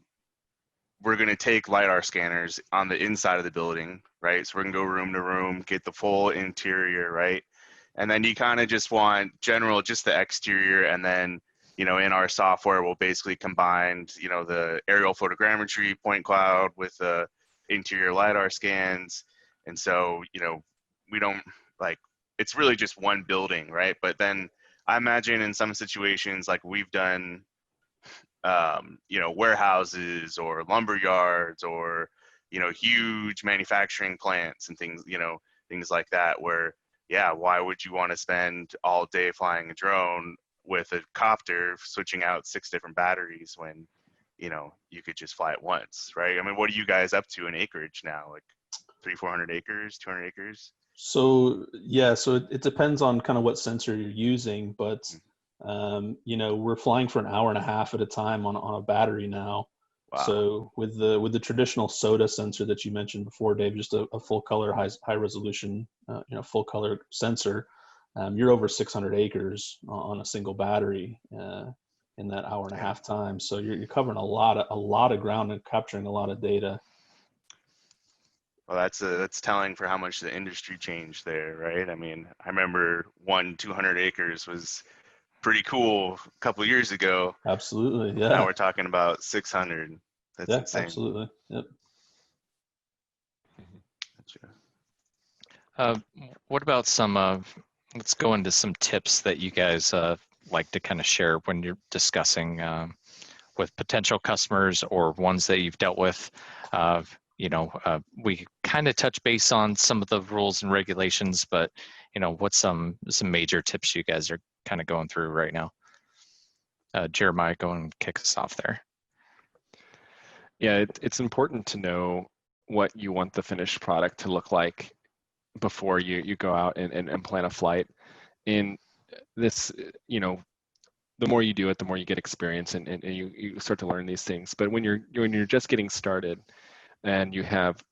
S4: going to take LiDAR scanners on the inside of the building, right? So we're going to go room to room, get the full interior, right? And then you kind of just want just the exterior, and then in our software we'll basically combine the aerial photogrammetry point cloud with the interior LiDAR scans. And so, we don't it's really just one building, right? But then I imagine in some situations like we've done, warehouses or lumber yards or, huge manufacturing plants and things, things like that where, yeah, why would you want to spend all day flying a drone with a copter switching out 6 different batteries when, you could just fly it once, right? I mean, what are you guys up to in acreage now? Like 300-400 acres, 200 acres?
S2: So yeah, so it depends on kind of what sensor you're using, but we're flying for an hour and a half at a time on a battery now.
S4: Wow.
S2: So with the traditional SOTA sensor that you mentioned before, Dave, just a full color, high resolution, full color sensor, you're over 600 acres on a single battery in that hour and a half time. So you're covering a lot of ground and capturing a lot of data.
S4: Well, that's telling for how much the industry changed there, right? I mean, I remember 200 acres was pretty cool a couple of years ago.
S2: Absolutely, yeah.
S4: Now we're talking about 600. That's insane.
S2: Absolutely. Yep.
S1: What about some, let's go into some tips that you guys like to kind of share when you're discussing with potential customers or ones that you've dealt with. We kind of touch base on some of the rules and regulations, but what's some major tips you guys are kind of going through right now? Jeremiah, go and kick us off there.
S3: Yeah, it's important to know what you want the finished product to look like before you go out and plan a flight. In this, the more you do it, the more you get experience and you start to learn these things. But when you're just getting started, and you have,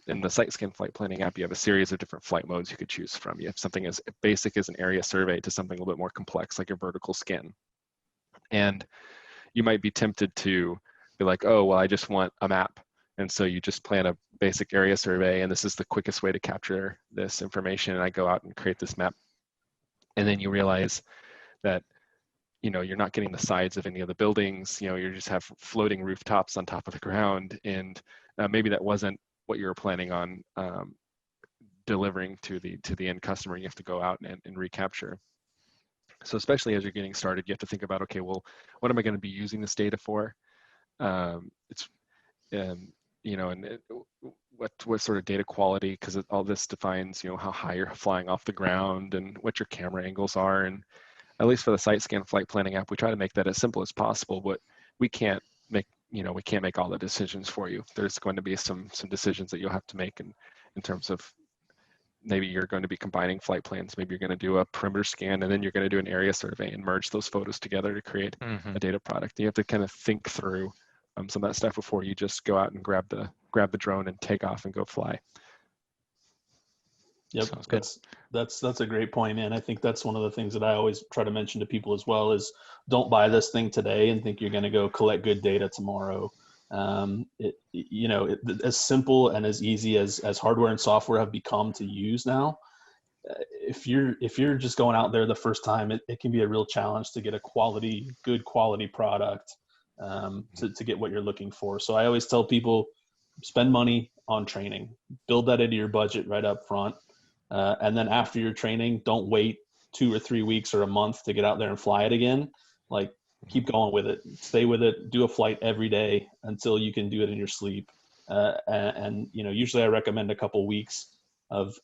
S3: in the SiteScan flight planning app, you have a series of different flight modes you could choose from. You have something as basic as an area survey to something a little bit more complex, like a vertical scan. And you might be tempted to be like, oh, well, I just want a map. And so you just plan a basic area survey, and this is the quickest way to capture this information. And I go out and create this map. And then you realize that, you know, you're not getting the sides of any of the buildings, you know, you just have floating rooftops on top of the ground. And maybe that wasn't what you were planning on delivering to the end customer. You have to go out and recapture. So especially as you're getting started, you have to think about, okay, well, what am I going to be using this data for? You know, and what sort of data quality, because all this defines, you know, how high you're flying off the ground and what your camera angles are. And at least for the SiteScan flight planning app, we try to make that as simple as possible, but we can't make, you know, we can't make all the decisions for you. There's going to be some decisions that you'll have to make in terms of, maybe you're going to be combining flight plans. Maybe you're going to do a perimeter scan, and then you're going to do an area survey and merge those photos together to create a data product. You have to kind of think through some of that stuff before you just go out and grab the drone and take off and go fly.
S2: Yep,
S1: Sounds good.
S2: That's a great point, man. I think that's one of the things that I always try to mention to people as well is don't buy this thing today and think you're going to go collect good data tomorrow. As simple and as easy as hardware and software have become to use now, if you're just going out there the first time, it can be a real challenge to get a good quality product to get what you're looking for. So I always tell people, spend money on training, build that into your budget right up front. And then after your training, don't wait 2 or 3 weeks or a month to get out there and fly it again. Like, keep going with it, stay with it, do a flight every day until you can do it in your sleep. And usually I recommend a couple weeks of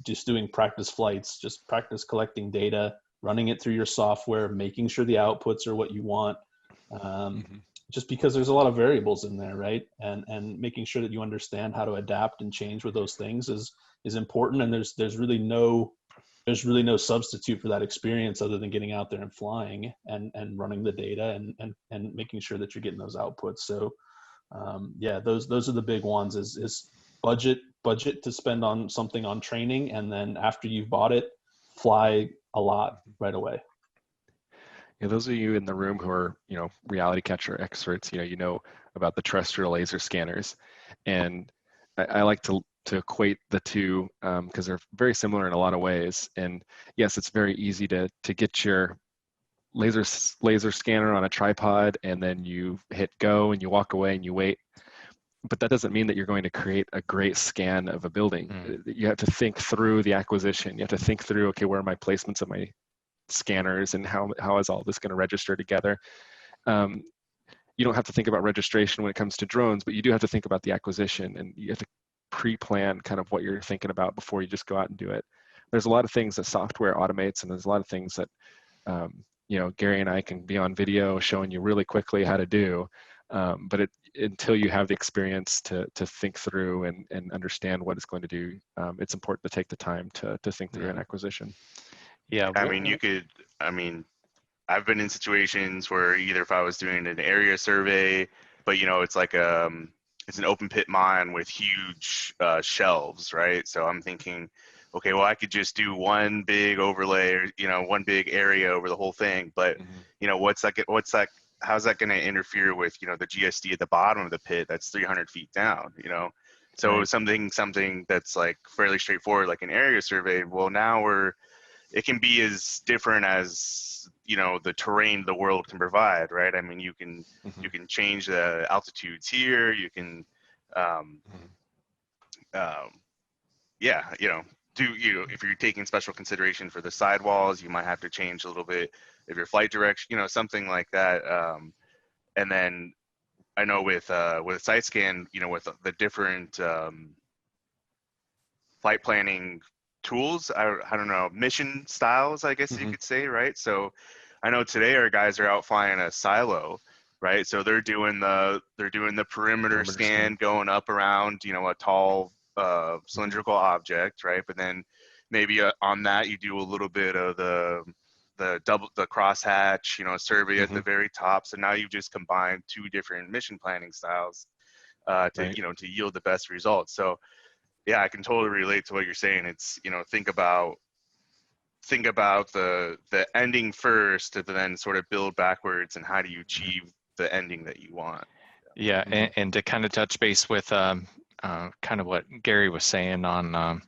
S2: just doing practice flights, just practice collecting data, running it through your software, making sure the outputs are what you want. Just because there's a lot of variables in there, right? And making sure that you understand how to adapt and change with those things is important. And there's really no substitute for that experience other than getting out there and flying and running the data and making sure that you're getting those outputs. So those are the big ones is budget to spend on something on training. And then after you've bought it, fly a lot right away.
S3: Yeah, those of you in the room who are, you know, reality capture experts, you know about the terrestrial laser scanners, and I like to equate the two because they're very similar in a lot of ways. And yes, it's very easy to get your laser scanner on a tripod, and then you hit go and you walk away and you wait. But that doesn't mean that you're going to create a great scan of a building. You have to think through the acquisition. You have to think through, okay, where are my placements of my scanners and how is all this going to register together? You don't have to think about registration when it comes to drones, but you do have to think about the acquisition, and you have to pre-plan kind of what you're thinking about before you just go out and do it. There's a lot of things that software automates, and there's a lot of things that Gary and I can be on video showing you really quickly how to do, but until you have the experience to think through and understand what it's going to do, it's important to take the time to think through an acquisition.
S1: Yeah.
S4: I've been in situations where either if I was doing an area survey, but it's like it's an open pit mine with huge shelves, right? So I'm thinking, okay, well, I could just do one big overlay or one big area over the whole thing, but how's that going to interfere with the GSD at the bottom of the pit that's 300 feet down, So
S3: Right.
S4: something that's like fairly straightforward, like an area survey. Well, now it can be as different as the terrain the world can provide, right? I mean, you can change the altitudes here. You can if you're taking special consideration for the sidewalls, you might have to change a little bit of your flight direction, something like that. And then I know with SiteScan, with the different flight planning tools, I don't know, mission styles, I guess you could say, right? So I know today our guys are out flying a silo, right? So they're doing the perimeter scan going up around, a tall cylindrical object, right? But then maybe on that you do a little bit of the crosshatch, survey at the very top. So now you've just combined two different mission planning styles to yield the best results. So yeah, I can totally relate to what you're saying. It's, think about the ending first, and then sort of build backwards, and how do you achieve the ending that you want.
S1: Yeah, and to kind of touch base with kind of what Gary was saying on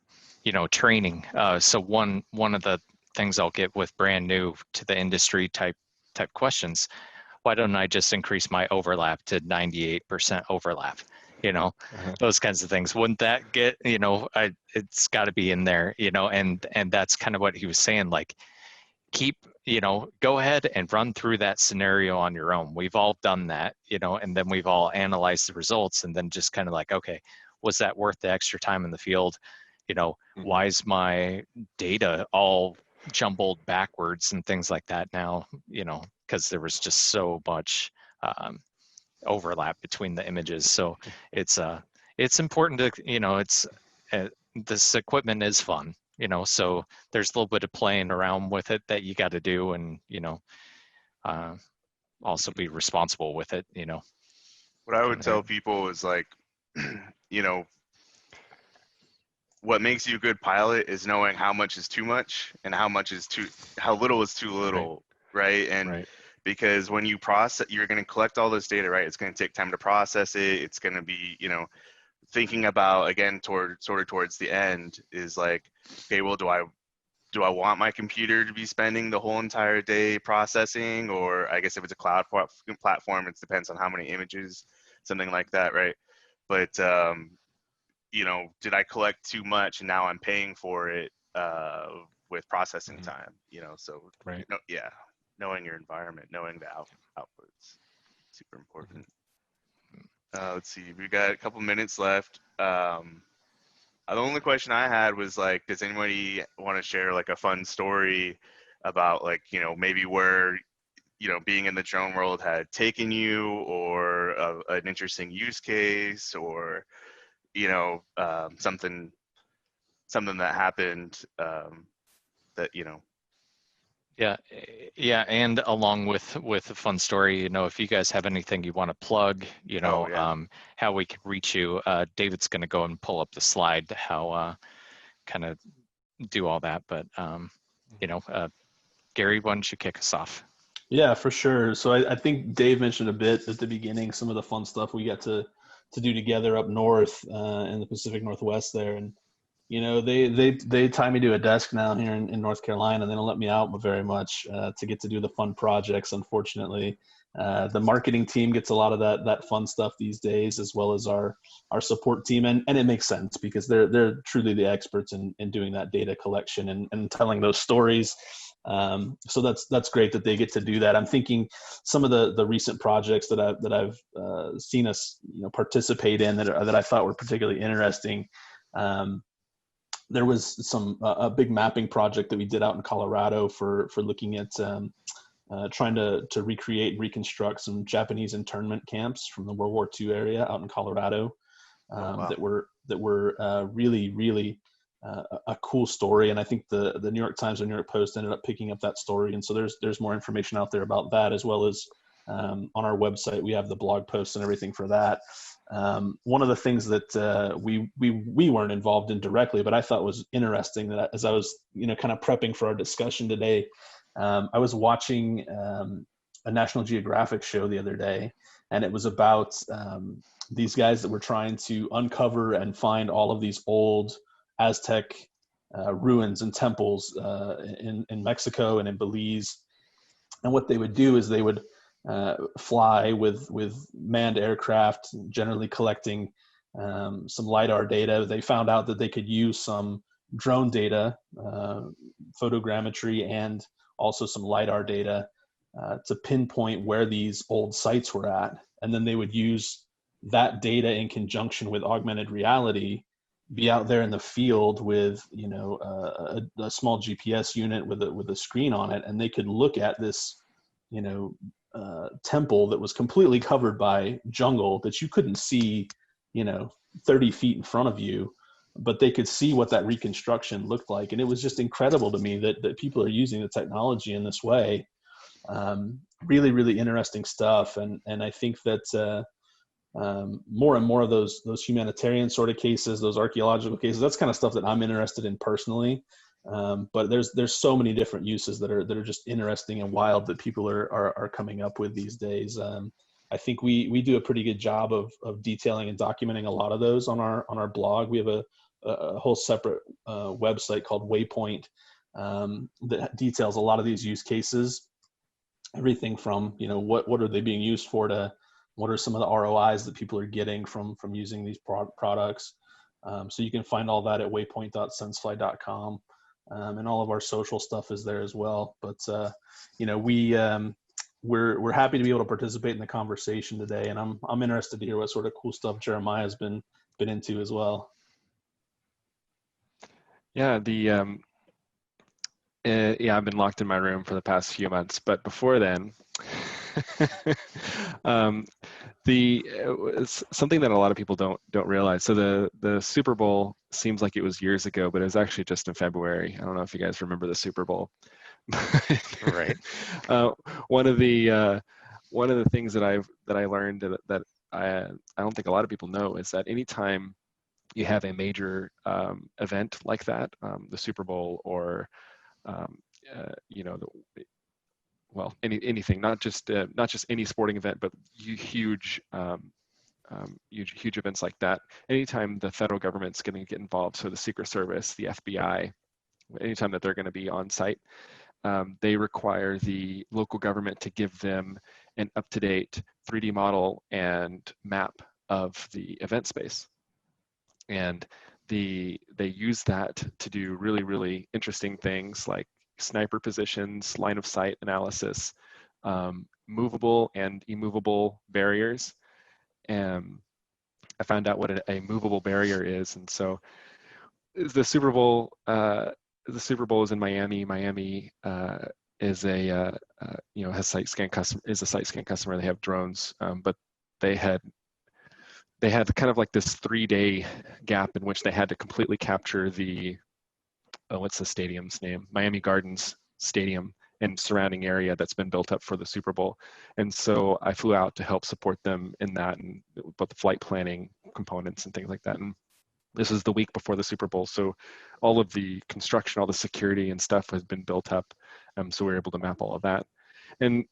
S1: training. So one of the things I'll get with brand new to the industry type questions, why don't I just increase my overlap to 98% overlap? Those kinds of things. Wouldn't that get, it's got to be in there, and that's kind of what he was saying, like go ahead and run through that scenario on your own. We've all done that, and then we've all analyzed the results and then just kind of like, okay, was that worth the extra time in the field? Why is my data all jumbled backwards and things like that now, because there was just so much overlap between the images. So it's important to, this equipment is fun, so there's a little bit of playing around with it that you got to do, and, also be responsible with it,
S4: What I would tell people is like, what makes you a good pilot is knowing how much is too much and how little is too little, right? And because when you process, you're going to collect all this data, right? It's going to take time to process it. It's going to be, thinking about, again, towards the end is like, okay, well, do I want my computer to be spending the whole entire day processing? Or I guess if it's a cloud platform, it depends on how many images, something like that, right? But did I collect too much and now I'm paying for it with processing time? So knowing your environment, knowing the outputs, super important. Let's see, we got a couple minutes left. The only question I had was like, does anybody want to share like a fun story about like, maybe where, being in the drone world had taken you, or an interesting use case, or, something that happened that,
S1: Yeah, and along with a fun story, if you guys have anything you want to plug, how we can reach you. David's going to go and pull up the slide to how kind of do all that. But Gary, why don't you kick us off?
S2: Yeah, for sure. So I think Dave mentioned a bit at the beginning some of the fun stuff we got to do together up north in the Pacific Northwest there, and they tie me to a desk now here in North Carolina. They don't let me out very much to get to do the fun projects, unfortunately. The marketing team gets a lot of that fun stuff these days, as well as our support team. And it makes sense because they're truly the experts in doing that data collection and telling those stories. So that's great that they get to do that. I'm thinking some of the recent projects that I've seen us participate in that I thought were particularly interesting. There was a big mapping project that we did out in Colorado for looking at trying to recreate and reconstruct some Japanese internment camps from the World War II area out in Colorado. That were really, really a cool story. And I think the New York Times and New York Post ended up picking up that story. And so there's more information out there about that, as well as on our website, we have the blog posts and everything for that. One of the things that we weren't involved in directly, but I thought was interesting, that as I was kind of prepping for our discussion today, I was watching a National Geographic show the other day, and it was about these guys that were trying to uncover and find all of these old Aztec ruins and temples in Mexico and in Belize. And what they would do is they would fly with manned aircraft, generally collecting some LiDAR data. They found out that they could use some drone data, photogrammetry, and also some LiDAR data to pinpoint where these old sites were at. And then they would use that data in conjunction with augmented reality, be out there in the field with a small GPS unit with a screen on it, and they could look at this temple that was completely covered by jungle that you couldn't see 30 feet in front of you, but they could see what that reconstruction looked like. And it was just incredible to me that people are using the technology in this way. Really, really interesting stuff. And I think that more and more of those humanitarian sort of cases, those archaeological cases, that's kind of stuff that I'm interested in personally. But there's so many different uses that are just interesting and wild that people are coming up with these days. I think we do a pretty good job of detailing and documenting a lot of those on our blog. We have a whole separate website called Waypoint that details a lot of these use cases. Everything from, you know, what are they being used for, to what are some of the ROIs that people are getting from using these products. So you can find all that at waypoint.sensefly.com. And all of our social stuff is there as well. But you know, we're happy to be able to participate in the conversation today, and I'm interested to hear what sort of cool stuff Jeremiah has been into as well.
S3: Yeah, yeah, I've been locked in my room for the past few months, but before then, it's something that a lot of people don't realize. So the Super Bowl seems like it was years ago, but it was actually just in February. I don't know if you guys remember the Super Bowl.
S1: Right.
S3: One of the things that I learned that I don't think a lot of people know is that anytime you have a major event like that, the Super Bowl, or you know, anything, not just any sporting event, but huge events like that. Anytime the federal government's going to get involved, so the Secret Service, the FBI, anytime that they're going to be on site, they require the local government to give them an up-to-date 3D model and map of the event space. And they use that to do really, really interesting things like sniper positions, line of sight analysis, movable and immovable barriers. And I found out what a movable barrier is. And so the Super Bowl is in Miami. Miami is a you know, has site scan customer, is a site scan customer. They have drones, but they had kind of like this 3-day gap in which they had to completely capture the what's the stadium's name? Miami Gardens Stadium and surrounding area that's been built up for the Super Bowl. And so I flew out to help support them in that, and both the flight planning components and things like that. And this is the week before the Super Bowl, so all of the construction, all the security and stuff has been built up. So we were able to map all of that. And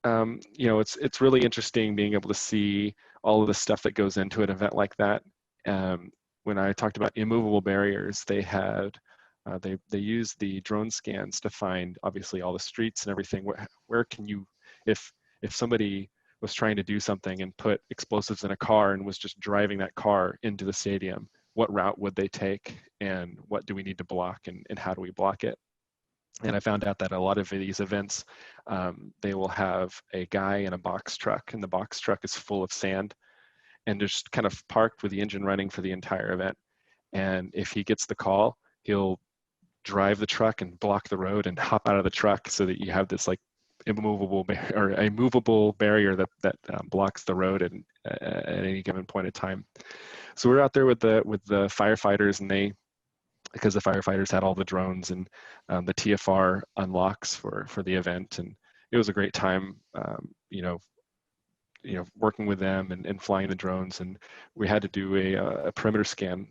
S3: you know, it's really interesting being able to see all of the stuff that goes into an event like that. When I talked about immovable barriers, they had they used the drone scans to find obviously all the streets and everything. Where can you, if somebody was trying to do something and put explosives in a car and was just driving that car into the stadium, what route would they take, and what do we need to block, and how do we block it? And I found out that a lot of these events, they will have a guy in a box truck, and the box truck is full of sand and just kind of parked with the engine running for the entire event. And if he gets the call, he'll drive the truck and block the road and hop out of the truck, so that you have this like immovable or a movable barrier that blocks the road at any given point in time. So we're out there with the firefighters, and because the firefighters had all the drones and the TFR unlocks for the event, and it was a great time, you know, working with them and flying the drones. And we had to do a perimeter scan,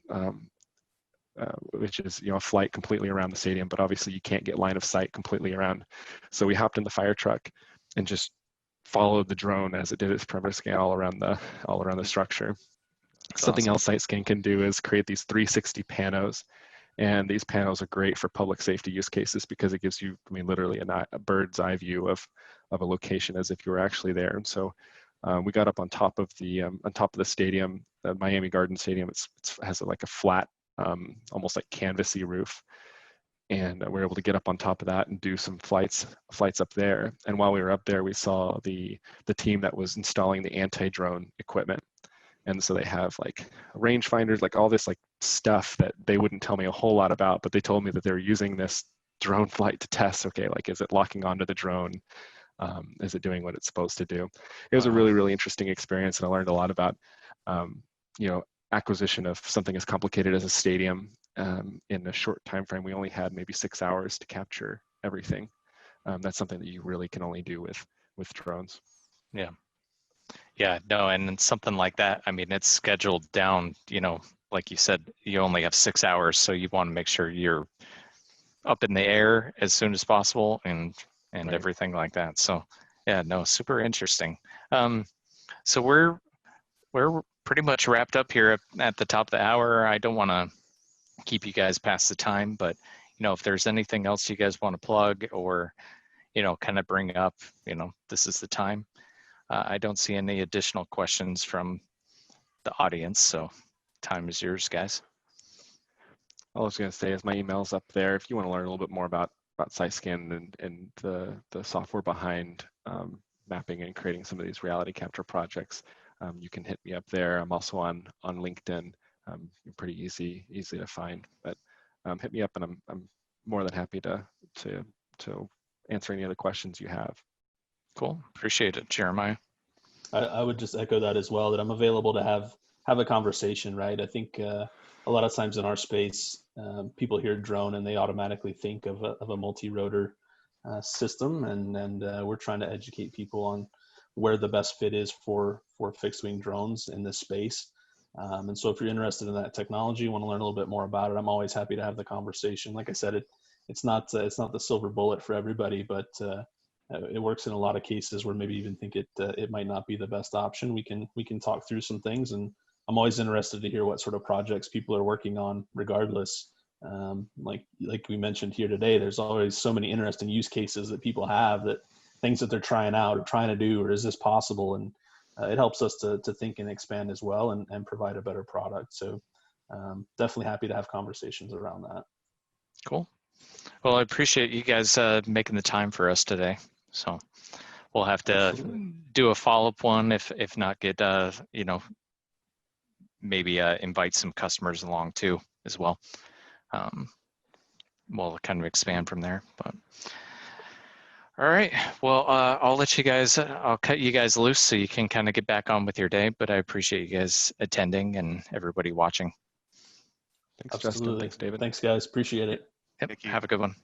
S3: which is, you know, a flight completely around the stadium, but obviously you can't get line of sight completely around. So we hopped in the fire truck and just followed the drone as it did its perimeter scan all around the structure.
S1: That's
S3: Something
S1: awesome.
S3: else SiteScan can do is create these 360 panos. And these panels are great for public safety use cases because it gives you, I mean, literally a bird's eye view of a location as if you were actually there. And so we got up on top of the stadium, the Miami Garden Stadium. It has like a flat, almost like canvasy roof, and we were able to get up on top of that and do some flights up there. And while we were up there, we saw the team that was installing the anti-drone equipment. And so they have like rangefinders, like all this like stuff that they wouldn't tell me a whole lot about, but they told me that they're using this drone flight to test, okay, like, is it locking onto the drone? Is it doing what it's supposed to do? It was a really, really interesting experience, and I learned a lot about, you know, acquisition of something as complicated as a stadium in a short time frame. We only had maybe 6 hours to capture everything. That's something that you really can only do with drones.
S1: Yeah. Yeah, no, and something like that, I mean, it's scheduled down, you know, like you said, you only have 6 hours, so you want to make sure you're up in the air as soon as possible and
S3: Right.
S1: everything like that. So yeah, no, super interesting. So we're pretty much wrapped up here at the top of the hour. I don't want to keep you guys past the time, but if there's anything else you guys want to plug or kind of bring up, this is the time. I don't see any additional questions from the audience, so time is yours, guys.
S3: All I was going to say is my email's up there. If you want to learn a little bit more about SciScan and the software behind mapping and creating some of these reality capture projects, you can hit me up there. I'm also on LinkedIn. Pretty easy to find, but hit me up, and I'm more than happy to answer any other questions you have.
S1: Cool, appreciate it, Jeremiah.
S2: I would just echo that as well, that I'm available to have a conversation, right? I think a lot of times in our space, people hear drone and they automatically think of a multi-rotor system, and we're trying to educate people on where the best fit is for fixed wing drones in this space. And so if you're interested in that technology, want to learn a little bit more about it, I'm always happy to have the conversation. Like I said, it's not the silver bullet for everybody, but it works in a lot of cases where maybe even think it might not be the best option. We can talk through some things, and I'm always interested to hear what sort of projects people are working on regardless. Like we mentioned here today, there's always so many interesting use cases that people have, that things that they're trying out or trying to do, or is this possible? And it helps us to think and expand as well, and provide a better product. So definitely happy to have conversations around that.
S1: Cool. Well, I appreciate you guys making the time for us today. So we'll have to
S2: Absolutely.
S1: do a follow-up one, if not get maybe invite some customers along too as well. We'll kind of expand from there. But all right, well, I'll cut you guys loose so you can kind of get back on with your day. But I appreciate you guys attending and everybody watching.
S3: Thanks,
S2: Absolutely.
S3: Justin. Thanks, David.
S2: Thanks, guys. Appreciate it.
S1: Yep.
S4: Thank you.
S1: Have a good one.